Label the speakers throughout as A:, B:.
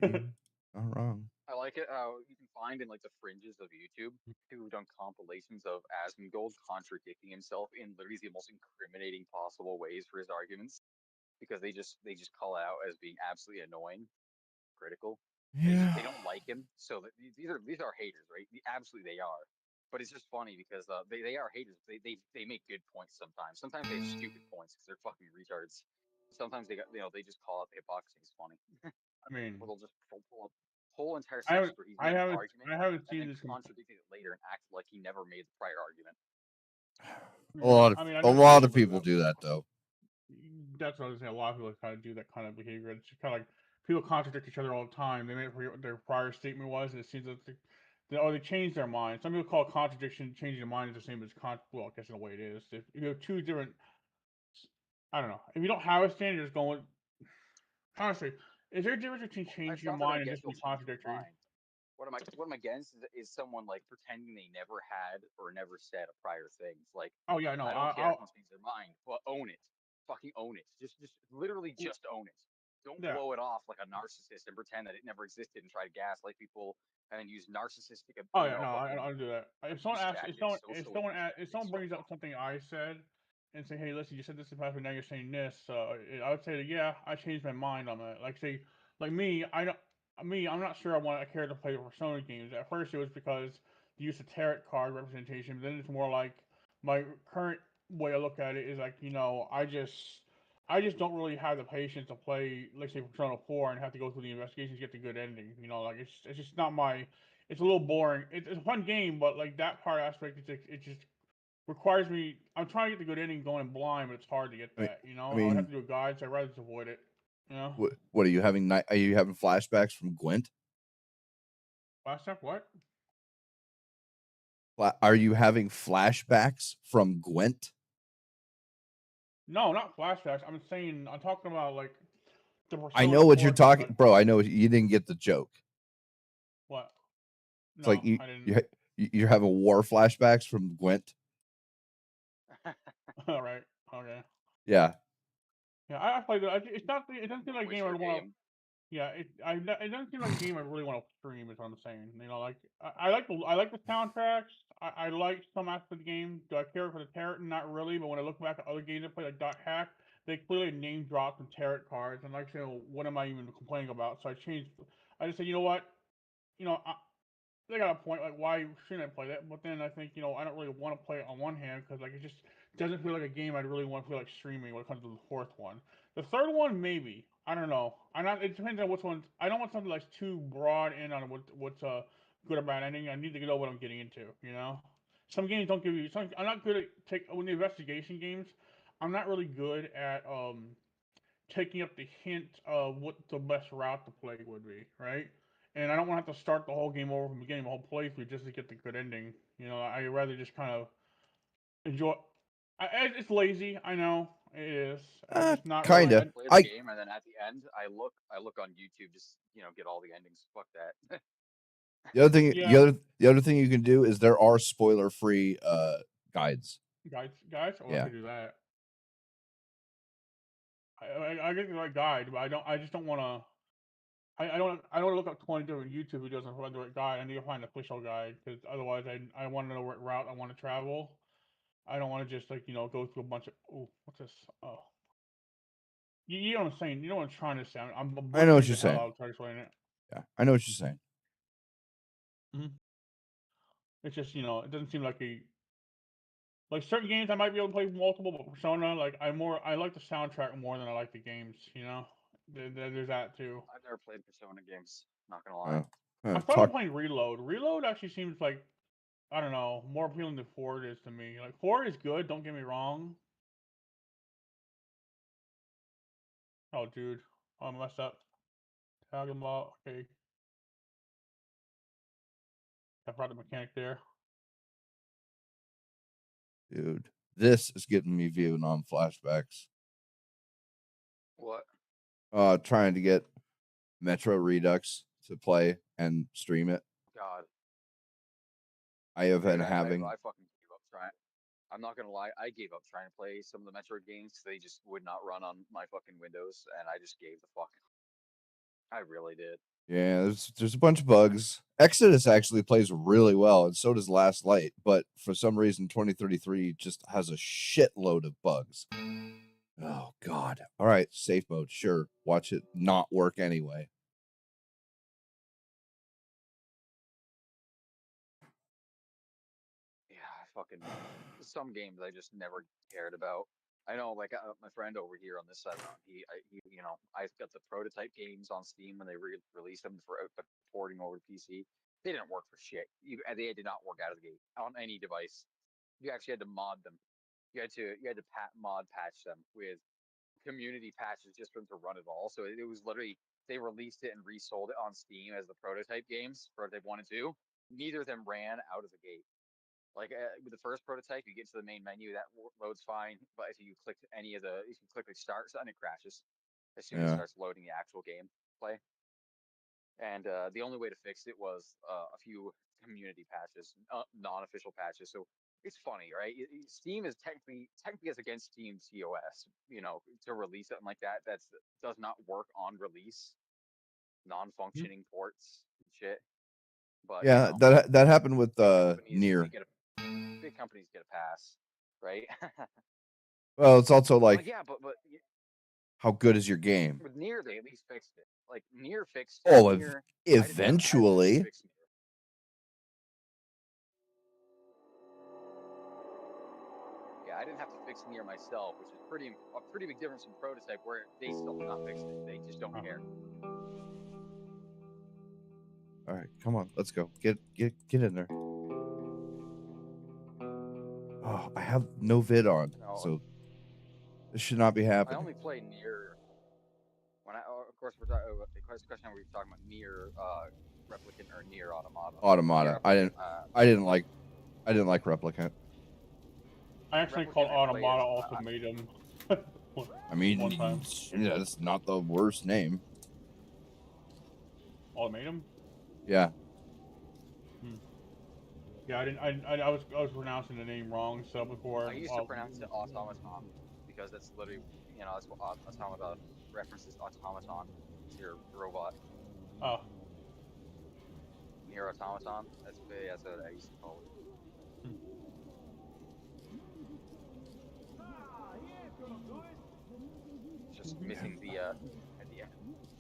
A: Not wrong.
B: I like it how you can find in like the fringes of YouTube people who've done compilations of Asmongold contradicting himself in literally the most incriminating possible ways for his arguments because they just call it out as being absolutely annoying, critical.
A: Yeah.
B: They don't like him, so that these are haters, right? Absolutely, they are. But it's just funny because they are haters. They make good points sometimes. Sometimes they have stupid points because they're fucking retards. Sometimes they just call out the hypocrisy. It's funny.
A: I mean,
B: Or they'll just pull up whole entire
A: I haven't,
B: sections where he's
A: I
B: made an
A: haven't,
B: argument
A: I haven't
B: and
A: seen
B: then
A: this.
B: contradicted it later and acted like he never made the prior argument.
A: I mean, I A never seen lot of anything like people that. do that though. That's what I was saying. A lot of people kind of do that kind of behavior. It's kind of like people contradict each other all the time. They may forget what their prior statement was, and it seems that they change their mind. Some people call contradiction changing your mind is the same as well, I guess in a way it is. If you have two different, I don't know. If you don't have a standard, you're just going with, honestly, is there a difference between
B: Well,
A: changing
B: it's
A: your
B: not that I'm
A: mind and
B: against
A: just
B: people
A: being
B: changing their
A: contradictory?
B: mind. What I'm against is someone like pretending they never had or never said a prior thing. It's like
A: Oh yeah, no,
B: I don't care if someone changes their mind, but own it. Fucking own it. Just literally just own it. Don't
A: yeah.
B: blow it off like a narcissist and pretend that it never existed and try to gaslight people and then use narcissistic,
A: Oh yeah, no, I
B: fucking
A: don't do that. If someone
B: abuse
A: asks,
B: tactics, social abuse
A: if
B: tactics.
A: someone
B: So
A: brings up
B: fuck.
A: something I said, and say, hey, listen, you said this in the past, but now you're saying this, I would say, that, yeah, I changed my mind on that. Like say, like me, I'm not sure I care to play Persona games. At first, it was because the use of tarot card representation, but then it's more like my current way I look at it is like, I just don't really have the patience to play, let's say, Persona 4 and have to go through the investigations to get the good ending. Like it's just not my, it's a little boring. It's a fun game, but like that part aspect, it just requires me. I'm trying to get the good ending going blind, but it's hard to get I mean,
B: Yeah.
A: I
B: I
A: mean,
B: mean,
A: I
B: I
A: mean,
B: mean,
A: I
B: I
A: would have
B: would
A: to do a guide, so I'd rather just avoid it. You know, what are you having? Are you having flashbacks from Gwent? last step, what? Are you having flashbacks from Gwent?
B: No,
A: No,
B: not
A: not
B: flashbacks.
A: flashbacks. I'm saying I'm talking about like the I
B: I
A: know
B: know
A: what
B: what
A: you're
B: you're
A: Persona
B: talking
A: talking,
B: about.
A: bro. I know you didn't get the joke.
B: What?
A: It's like
B: No, I didn't.
A: you're having war flashbacks from Gwent.
B: All right. Okay.
A: Yeah, Yeah, I played it. It's not. It doesn't seem
B: The
A: like a game
B: Witcher
A: I'd want to.
B: game.
A: Yeah, it doesn't seem like a game I really want to stream. Is what I'm saying. Like I like the soundtracks. I like some aspects of the game. Do I care for the tarot? Not really. But when I look back at other games I played, like Dot Hack, they clearly name dropped some tarot cards. And like, what am I even complaining about? So I changed. I just said, you know what? You know, they got a point. Like, why shouldn't I play that? But then I think, I don't really want to play it on one hand because like it just doesn't feel like a game I'd really want to feel like streaming when it comes to the fourth one. The third one, maybe. I don't know. I not. It depends on which one. I don't want something that's too broad in on what's good or bad ending. I need to know what I'm getting into. Some games don't give you. I'm not good at when the investigation games. I'm not really good at taking up the hint of what the best route to play would be, right? And I don't want to have to start the whole game over from the beginning, the whole playthrough, just to get the good ending. I'd rather just kind of enjoy. It's lazy, I know it is. I'm just not
B: I
A: really.
B: like to
A: I, kinda.
B: play the
A: I
B: game and then at the end I look on YouTube just get all the endings. Fuck that.
A: The other thing,
B: Yeah.
A: the other thing you can do is there are spoiler free guides.
B: Guys, oh, I
A: Yeah,
B: could do that. I get the right guide, but I don't. I just don't want to. I don't look up 20 different YouTube videos and find the right guide. I need to find an official guide because otherwise I want to know what route I want to travel. I don't want to just like go through a bunch of oh what's this oh you know what I'm saying, you know what I'm trying to say. I'm
A: I know what
B: butchering
A: you're
B: the hell
A: saying.
B: out of trying to explain it.
A: Yeah, I know what you're saying.
B: Hmm. It's just it doesn't seem like a like certain games I might be able to play multiple, but Persona like I like the soundtrack more than I like the games. There's that too. I've never played Persona games. Not gonna lie.
A: Uh,
B: I thought about
A: talk.
B: playing Reload. Reload actually seems like I don't know more appealing than Ford is to me. Like Ford is good. Don't get me wrong. Oh, dude, I messed up. Talking about okay. I brought the mechanic there.
A: Dude, this is getting me Vietnam flashbacks.
B: What?
A: Trying to get Metro Redux to play and stream it.
B: God,
A: I have
B: dude,
A: been
B: I
A: having.
B: fucking gave up trying. I'm not gonna lie, I gave up trying to play some of the Metroid games 'cause they just would not run on my fucking Windows, and I just gave the fuck. I really did.
C: Yeah, there's a bunch of bugs. Exodus actually plays really well, and so does Last Light. But for some reason, 2033 just has a shitload of bugs. Oh God! All right, safe mode. Sure, watch it not work anyway.
D: Yeah, fucking some games I just never cared about. I know, like my friend over here on this side around, I've got the prototype games on Steam when they released them for porting over to PC. They didn't work for shit. They did not work out of the gate on any device. You actually had to mod them. You had to mod patch them with community patches just for them to run at all. So it was literally they released it and resold it on Steam as the prototype games, prototype 1 and 2. Neither of them ran out of the gate. Like with the first prototype, you get to the main menu, that loads fine. But if you click like start, then it crashes as soon as it
C: Yeah,
D: starts loading the actual game play. And the only way to fix it was a few community patches, non-official patches. So it's funny, right? Steam is technically as against Steam TOS, to release something like that does not work on release, non-functioning ports and shit. But
C: yeah. That happened with
D: big companies
C: Near.
D: big companies get a pass, right?
C: Well, it's also
D: Like,
C: like
D: yeah, but
C: how good is your game?
D: with Near they at least fixed it. Like Near fixed it.
C: Oh,
D: Near, I didn't have to
C: eventually.
D: fix Near. Yeah, I didn't have to fix Near myself, which is a pretty big difference from Prototype, where they still have not fixed it. They just don't care.
C: All right, come on, let's go. Get in there. Oh, I have no vid on,
D: No,
C: so this should not be
D: I
C: happening.
D: only play Near when of course we're talking about the question we're talking about Near Replicant or Near Automata. Near
C: Automata.
D: Replicant.
C: I didn't like Replicant.
A: I actually called
D: Replicant I play
A: Automata
D: as
A: Ultimatum.
C: I mean,
A: One time.
C: yeah, that's not the worst name.
A: Ultimatum?
C: Yeah.
A: Hmm. Yeah, I didn't. I was pronouncing the name wrong. So before.
D: I used to pronounce it automaton because that's literally, that's what automata references automaton. It's your robot
A: Oh.
D: near automaton. That's what I used to call it.
A: Hmm.
D: It's just missing the at the end.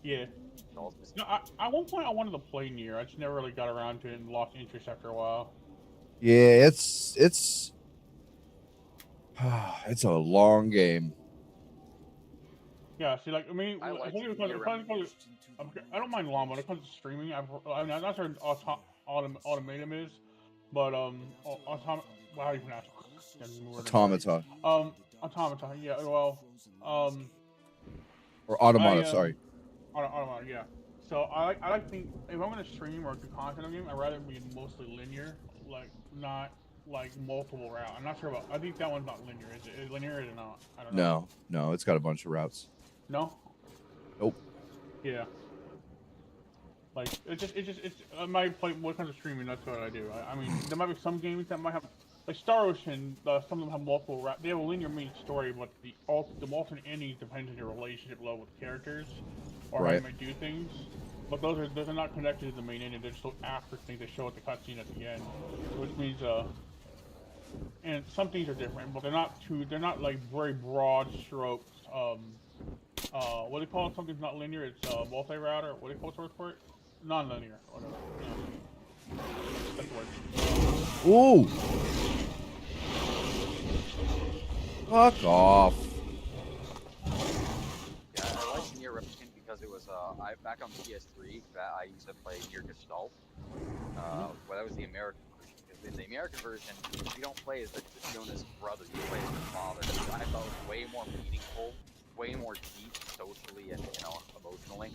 A: Yeah.
D: It's all missing.
A: No, at one point I wanted to play Nier. I just never really got around to it and lost interest after a while.
C: Yeah, it's it's a long game.
A: Yeah, see, like, I mean,
D: I liked
A: I
D: Nier Replicant.
A: don't mind long, but when it comes to streaming, I'm not sure Automatum is, but, how do you pronounce it? Can't remember the word.
C: Automata
A: Automata, yeah, well,
C: or Automata,
A: I,
C: sorry.
A: Automata, yeah. So I like think, if I'm gonna stream or do content on a game, I'd rather be mostly linear, like, not, like, multiple route. I'm not sure about, I think that one's not linear, is it? Is it linear or is it not? I don't know.
C: No, it's got a bunch of routes.
A: No?
C: Nope.
A: Yeah. Like it's my play what kinds of streaming. That's what I do. I mean, there might be some games that might have like Star Ocean. Some of them have multiple. They have a linear main story, but the alternate endings depends on your relationship level with the characters or how you
C: Right.
A: might do things. But those are not connected to the main ending. They're just after things that show at the cutscene at the end, which means and some things are different, but they're not too. They're not like very broad strokes. What do you call it? Something's not linear. It's multi-router. What do you call the word for it? Non-linear. Whatever. Yeah. That's the word.
C: Ooh. Fuck off.
D: Yeah, I liked Nier Replicant because it was I back on PS3 that I used to play Nier Gestalt. Well, that was the American version. Because in the American version, you don't play as the Fiona's brother; you play as her father, which I thought was way more meaningful, way more deep socially and emotionally,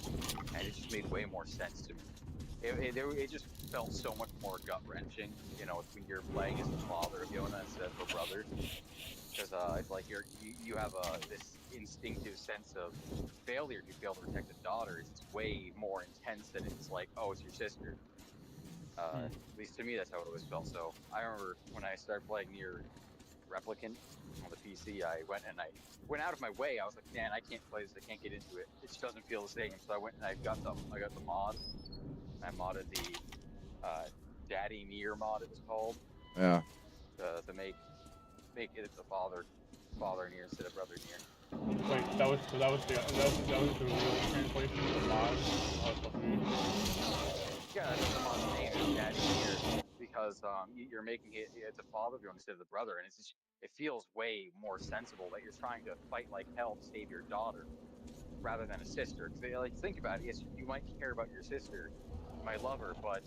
D: and it just made way more sense to me. It just felt so much more gut wrenching, when you're playing as the father of Fiona instead of her brother, because it's like you have this instinctive sense of failure if you fail to protect a daughter. It's way more intense than it's like, oh, it's your sister. At least to me, that's how it always felt. So I remember when I started playing Nier, Replicant on the PC. I went out of my way. I was like, man, I can't play this. I can't get into it. It just doesn't feel the same. So I went and I got the mod. I modded the Daddy Nier mod. It was called
C: Yeah.
D: to make it the father Nier instead of brother Nier.
A: Wait, that was the real translation of the mod. I was confused.
D: Yeah, that's what the mod's name is, Daddy Nier, because you're making it the father viewing instead of the brother, and it feels way more sensible that you're trying to fight like hell to save your daughter rather than a sister. Because like think about it, yes, you might care about your sister, you might love her, but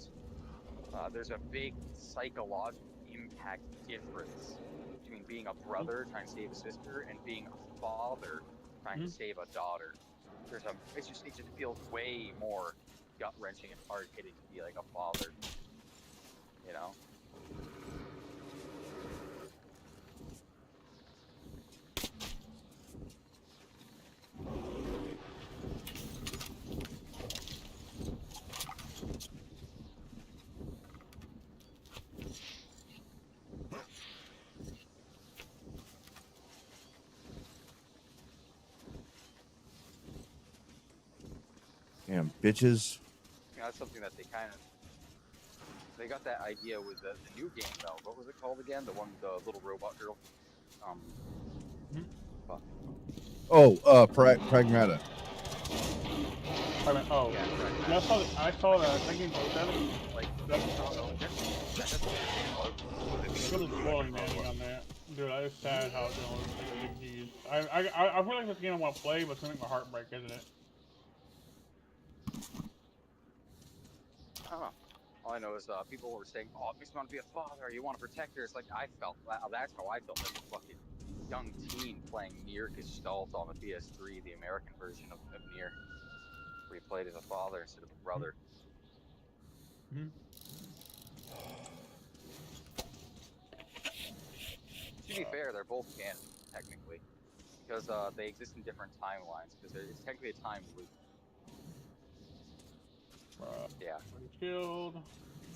D: there's a big psychological impact difference between being a brother trying to save a sister and being a father trying to save a daughter. It just feels way more gut wrenching and hard hitting to be like a father, you know?
C: Damn bitches.
D: You know, that's something that they got that idea with the new game though. What was it called again? The one with the little robot girl. Fuck.
C: Oh, Pragmata.
A: Oh,
D: Yeah,
A: yeah, I saw that. That game called 7.
D: like
A: That's
D: that's what the
A: It's really spoiling me on that. Dude, it's sad how it's going. Like, geez. I feel like this game I want to play, but it's gonna make my heart break, isn't it?
D: I don't know. All I know is people were saying, "Oh, it makes me want to be a father. You want to protect her." It's like I felt. Wow, that's how I felt as a fucking young teen playing Nier Gestalt on the PS3, the American version of Nier, where you played as a father instead of a brother.
A: Mm-hmm.
D: To be fair, they're both canon technically because they exist in different timelines because it's technically a time loop. Yeah,
A: Killed.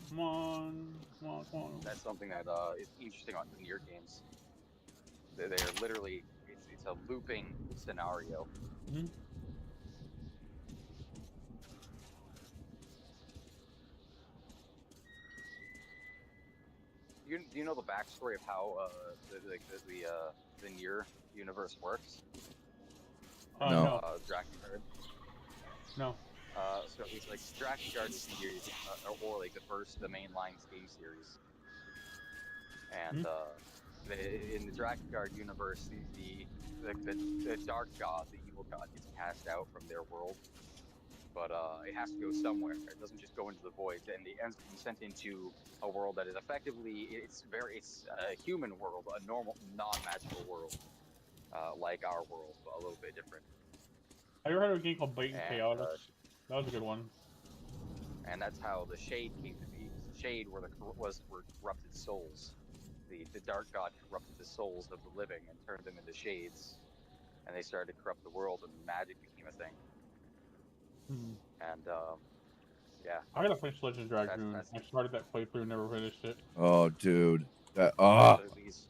A: Come on. Come on, come on.
D: that's something that is interesting about the Nier games. They're literally it's a looping scenario.
A: Mm-hmm.
D: Do you know the backstory of how the Nier universe works?
C: No.
A: No.
D: Drakengard.
A: No.
D: So it's like Drakengard is or like the mainline game series, and in the Drakengard universe, the dark god, the evil god, gets cast out from their world, but it has to go somewhere. It doesn't just go into the void, and it ends up being sent into a world that is effectively it's a human world, a normal non-magical world, like our world, but a little bit different.
A: Have you ever heard of a game called Blatant
D: And
A: Chaos? That was a good one.
D: and that's how the Shade came to be. Because the Shade were corrupted souls. The dark god corrupted the souls of the living and turned them into shades, and they started to corrupt the world, and magic became a thing.
A: Hmm.
D: And yeah,
A: I gotta finish Legend of Dragoon.
D: that's
A: I started that playthrough, never finished it.
C: Oh, dude. That
D: so these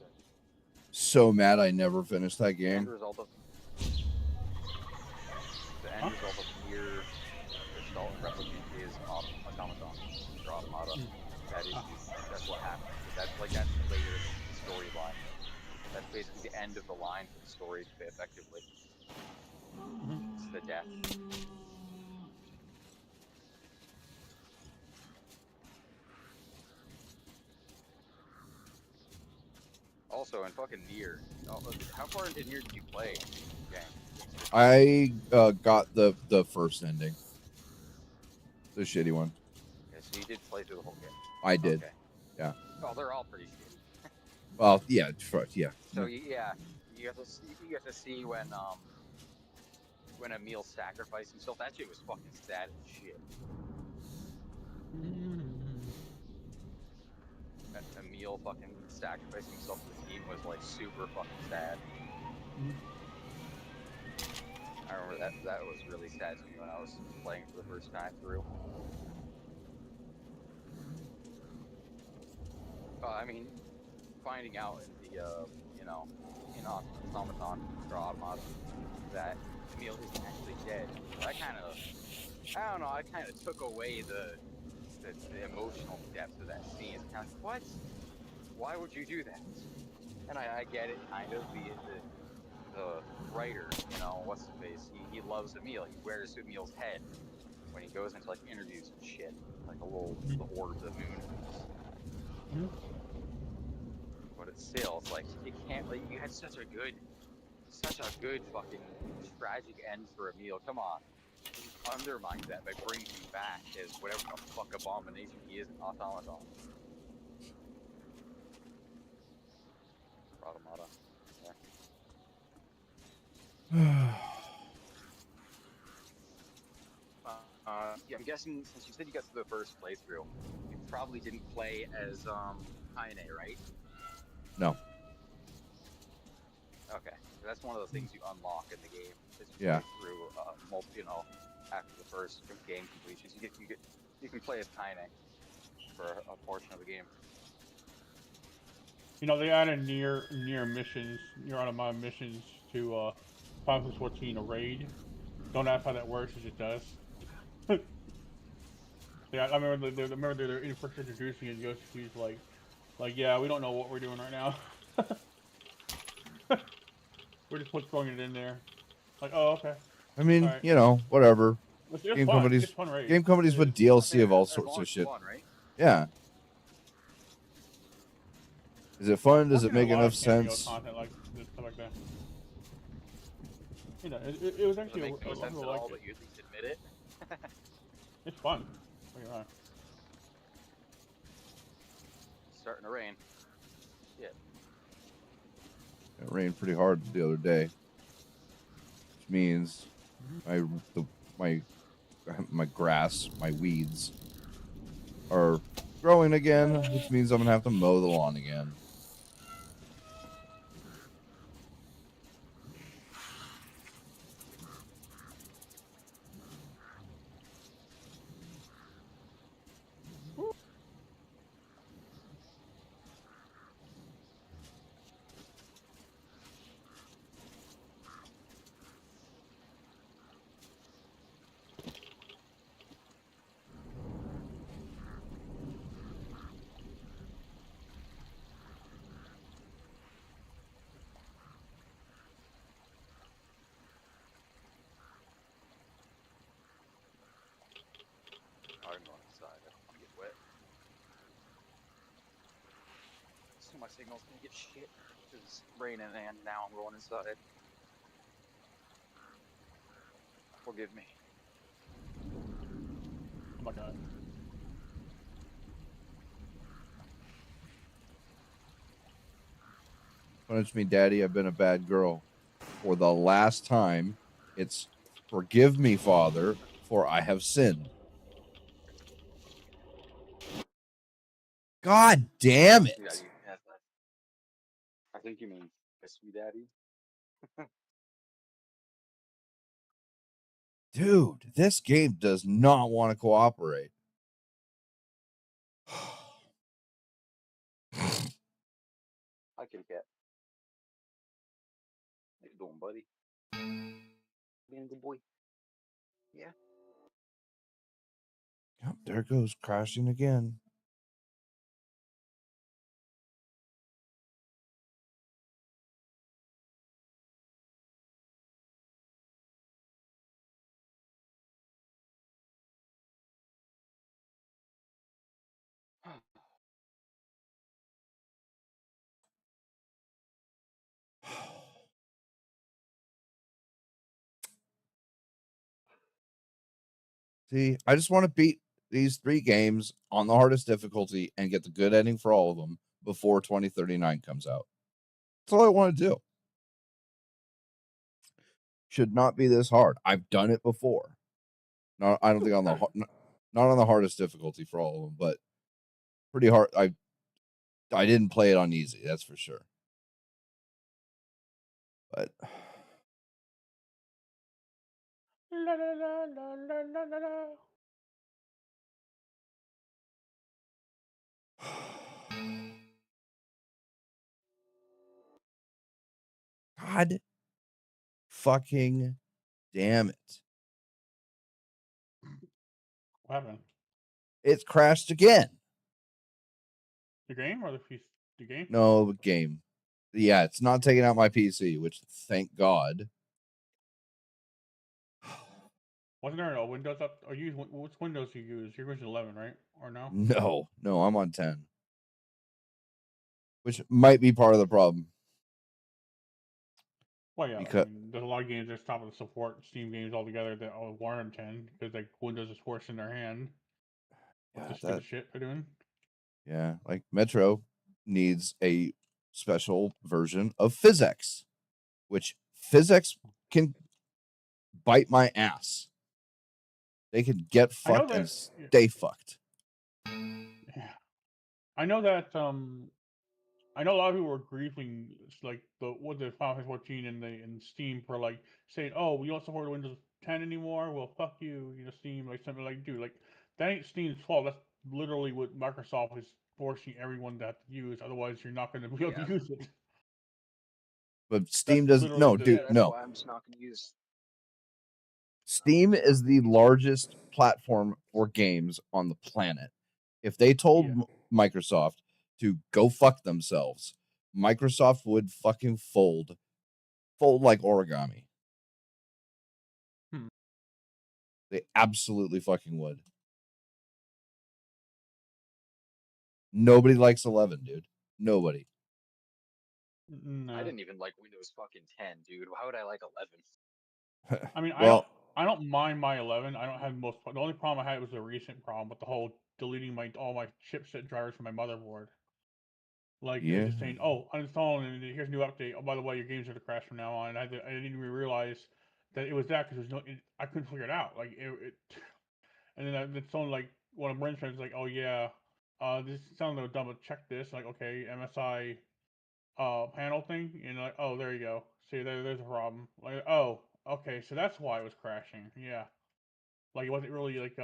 C: so mad I never finished that
D: the end
C: game.
D: result of
A: Huh?
D: Nier Gestalt and Replicant is automaton or automata. That's what happens. That's later in the storyline. That's basically the end of the line for the story, effectively. It's the death. Also, in fucking Nier, how far into Nier did you play, gang?
C: I got the first ending, the shitty one.
D: Okay, so you did play through the whole game.
C: I did.
D: Okay.
C: Yeah.
D: Oh, they're all pretty shitty.
C: Well, yeah, yeah.
D: So you have to see when Emil sacrificed himself. That shit was fucking sad as shit. Emil fucking sacrificing himself for the team was like super fucking sad. I remember that was really sad to me when I was playing for the first time through. I mean, finding out in you know, in automaton or automata that Emil isn't actually dead. So I don't know, I kind of took away the emotional depth of that scene. It's kind of like, what? Why would you do that? And I get it, kind of the writer, you know, what's his face? He loves Emil. He wears Emil's head when he goes into like interviews and shit, like a little the orb, the moon face.
A: Mhm.
D: But it's still, it's like you can't like you had such a good fucking tragic end for Emil. Come on. You undermined that by bringing him back as whatever the fuck abomination he is in Automaton. Automata. Yeah. Yeah, I'm guessing since you said you got to the first playthrough, you probably didn't play as Kaine, right?
C: No.
D: Okay, that's one of the things you unlock in the game as you
C: Yeah.
D: play through after the first game completions. You can play as Kaine for a portion of the game.
A: You know, they added near missions, near automata missions to Final Fantasy 14 a raid. Don't ask how that works; it just does. Yeah, I remember they're first introducing it. Yoshi's like, yeah, we don't know what we're doing right now. We're just throwing it in there. Like, oh, okay,
C: I
A: all
C: mean,
A: right.
C: you know, whatever.
A: It's
C: Game
A: fun. It's
C: companies,
A: fun raid.
C: game companies
A: It
C: with
A: is.
C: DLC of all
D: As
C: sorts
D: long
C: of
D: as it's
C: shit.
D: fun, right?
C: Yeah. Is it fun? Does it
A: 14 had a
C: make
A: lot
C: enough
A: of cameo
C: sense?
A: content like this, stuff like that. You know, it was
D: Does it
A: actually
D: make
A: a
D: no
A: lot of
D: sense
A: people
D: at
A: liked
D: all,
A: it.
D: but you at least admit it?
A: It's fun. Look at that.
D: It's starting to rain. Shit.
C: It rained pretty hard the other day, which means my my grass, my weeds are growing again, which means I'm gonna have to mow the lawn again.
D: I'm going inside. I don't want to get wet. So my signal's gonna get shit because it's raining and now I'm going inside. Forgive me.
A: Oh my god.
C: Punish me, Daddy. I've been a bad girl. For the last time, it's forgive me, Father, for I have sinned. God damn it.
D: Yeah, I think you mean kiss me, daddy.
C: Dude, this game does not want to cooperate.
D: Hi, kitty cat. How you doing, buddy? Being a good boy. Yeah.
C: Yep, there it goes, crashing again. See, I just want to beat these 3 games on the hardest difficulty and get the good ending for all of them before 2039 comes out. That's all I want to do. Should not be this hard. I've done it before. No, I don't think on the not on the hardest difficulty for all of them, but pretty hard. I didn't play it on easy, that's for sure. But
A: La la la la la la la la.
C: God fucking damn it.
A: What happened?
C: It crashed again.
A: The game or the piece? The game?
C: No, the game. Yeah, it's not taking out my PC, which thank God.
A: Wasn't there a Windows up? Or use which Windows you use? You're using 11, right? Or no?
C: No, I'm on 10. Which might be part of the problem.
A: Well, yeah.
C: Because
A: I mean, there's a lot of games that stop to support Steam games altogether that warrant 10 because like Windows is forcing their hand with the stupid shit they're doing.
C: Yeah, like Metro needs a special version of physics, which physics can bite my ass. They can get fucked and stay fucked.
A: Yeah. I know that I know a lot of people were griefing like the Final Fantasy 14 in Steam for like saying, "Oh, we don't support Windows 10 anymore. Well, fuck you, Steam." Like something like, dude, like that ain't Steam's fault. That's literally what Microsoft is forcing everyone to have to use. Otherwise, you're not going to be able to use it.
C: But Steam doesn't. No, dude,
D: that's
C: no.
D: why I'm just not going to use.
C: Steam is the largest platform for games on the planet. If they told Microsoft to go fuck themselves, Microsoft would fucking fold like origami. They absolutely fucking would. Nobody likes 11, dude. Nobody.
A: No.
D: I didn't even like Windows fucking 10, dude. Why would I like 11?
A: I mean,
C: well,
A: I don't mind my 11. I don't have most. The only problem I had was a recent problem with the whole deleting all my chipset drivers from my motherboard. Like just saying, "Oh, uninstalling and here's a new update. Oh, by the way, your games are to crash from now on." And I didn't even realize that it was that because there's no. I couldn't figure it out. Like and then someone like one of my friends like, "Oh yeah, this sounds like dumb, but check this." Like, okay, MSI panel thing, and like, oh, there you go. See, there's a problem. Like, oh, okay, so that's why it was crashing. Yeah, like it wasn't really like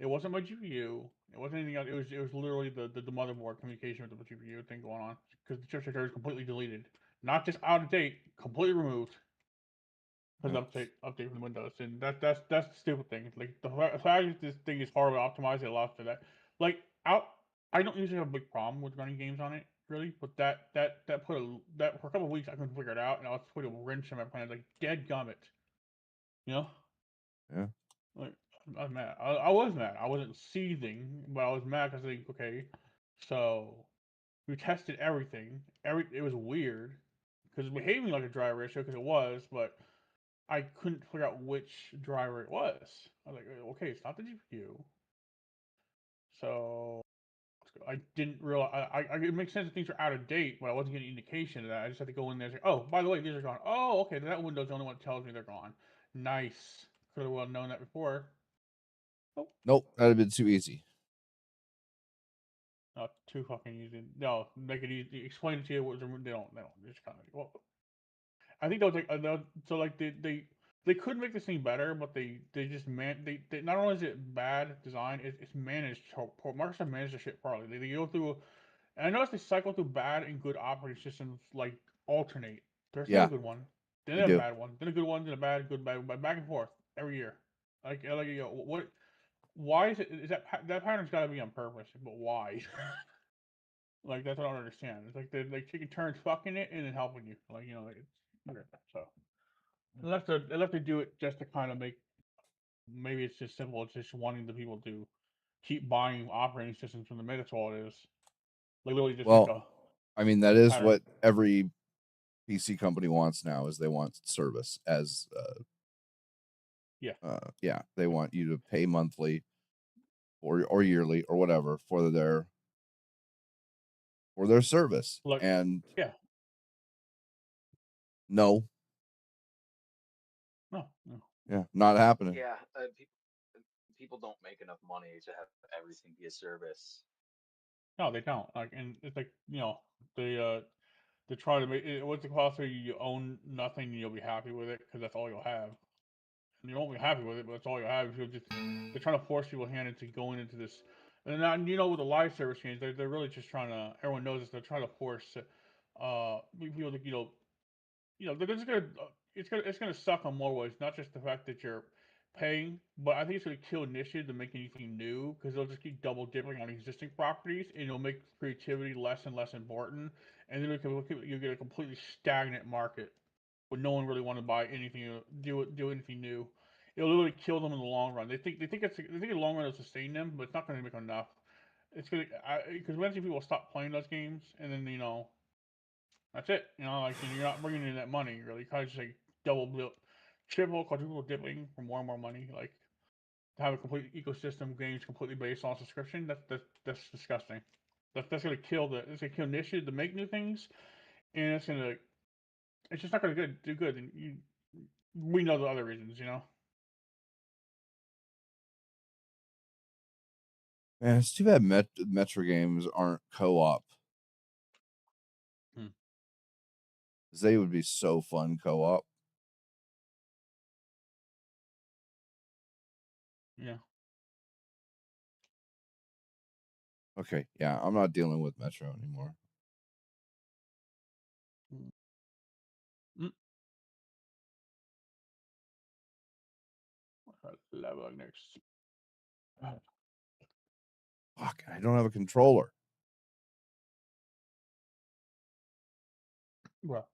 A: it wasn't my GPU. It wasn't anything else. It was literally the motherboard communication with the GPU thing going on because the chipset is completely deleted, not just out of date, completely removed. Because update from Windows, and that's the stupid thing. Like the fact that this thing is horribly optimized, it allows for that. Like I don't usually have a big problem with running games on it, really, but that put that for a couple of weeks I couldn't figure it out, and I was put a wrench in my plans. Like dead gummit, you know?
C: Yeah.
A: Like I was mad. I was mad. I wasn't seething, but I was mad because like okay, so we tested everything. It was weird because it's behaving like a driver issue because it was, but I couldn't figure out which driver it was. I was like, okay, it's not the GPU. So I didn't realize. It makes sense that things are out of date, but I wasn't getting indication of that. I just had to go in there and say, oh, by the way, these are gone. Oh, okay, that window's the only one that tells me they're gone. Nice. Could have well known that before. Oh.
C: Nope, that'd have been too easy.
A: Not too fucking easy. No, make it easy. Explain it to you. What they don't. They just kind of well. I think that was like so like they could make this thing better, but they just they not only is it bad design, it's managed. Microsoft managed the shit poorly. They go through, and I noticed they cycle through bad and good operating systems like alternate. There's never a good one, then a bad one, then a good one, then a bad, good, bad, back and forth every year. Like what? Why is that pattern's got to be on purpose? But why? Like that's what I don't understand. It's like they're like taking turns fucking it and then helping you. Like like it's okay. So. Unless they do it just to kind of make maybe it's just simple. It's just wanting the people to keep buying operating systems from the mid. That's all it is. Like literally just like a.
C: I mean that is
A: pattern.
C: what every PC company wants now. Is they want service as. Yeah, they want you to pay monthly, or yearly or whatever for their service.
A: Look,
C: and
A: yeah.
C: No.
A: No.
C: Yeah, not happening.
D: Yeah, people don't make enough money to have everything be a service.
A: No, they don't. Like, and it's like they try to make it. What's the cost? You own nothing, and you'll be happy with it because that's all you'll have. And you won't be happy with it, but that's all you'll have. You'll just they're trying to force people hand into going into this. And now with the live service games, they're really just trying to. Everyone knows this. They're trying to force people to This is gonna it's gonna suck on more ways. Not just the fact that you're paying, but I think it's gonna kill initiative to make anything new because they'll just keep double dipping on existing properties, and it'll make creativity less and less important. And then you get a completely stagnant market where no one really want to buy anything, do anything new. It'll literally kill them in the long run. They think in the long run it'll sustain them, but it's not going to make enough. It's gonna because eventually people will stop playing those games, and then that's it. Like you're not bringing in that money really. Kind of just like triple, quadruple dipping for more and more money. Like to have a complete ecosystem of games completely based on subscription. That's disgusting. That's gonna kill it's gonna kill initiative to make new things, and it's just not gonna do good. And we know the other reasons.
C: Man, it's too bad Metro games aren't co-op.
A: Hmm.
C: 'Cause they would be so fun co-op.
A: Yeah.
C: Okay, yeah, I'm not dealing with Metro anymore.
A: Mm. Level next.
C: Fuck, I don't have a controller.
A: Bro.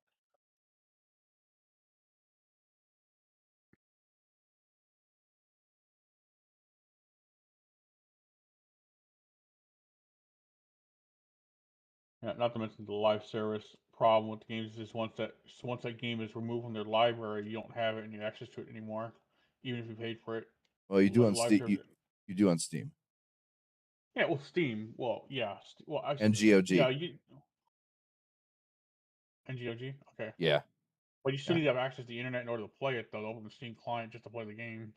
A: Yeah, not to mention the live service problem with the games is once that game is removed from their library, you don't have it and you access to it anymore, even if you paid for it.
C: Well, you do on
A: Live
C: Steam.
A: service.
C: You do on Steam
A: Yeah, well, Steam. Well, yeah. Well,
C: and GOG.
A: Yeah, and GOG. Okay.
C: Yeah,
A: But you still
C: yeah.
A: need to have access to the internet in order to play it, though. To open the Steam client just to play the game.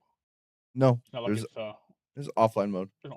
C: No,
A: It's not like
C: there's
A: it's
C: offline mode.
A: there's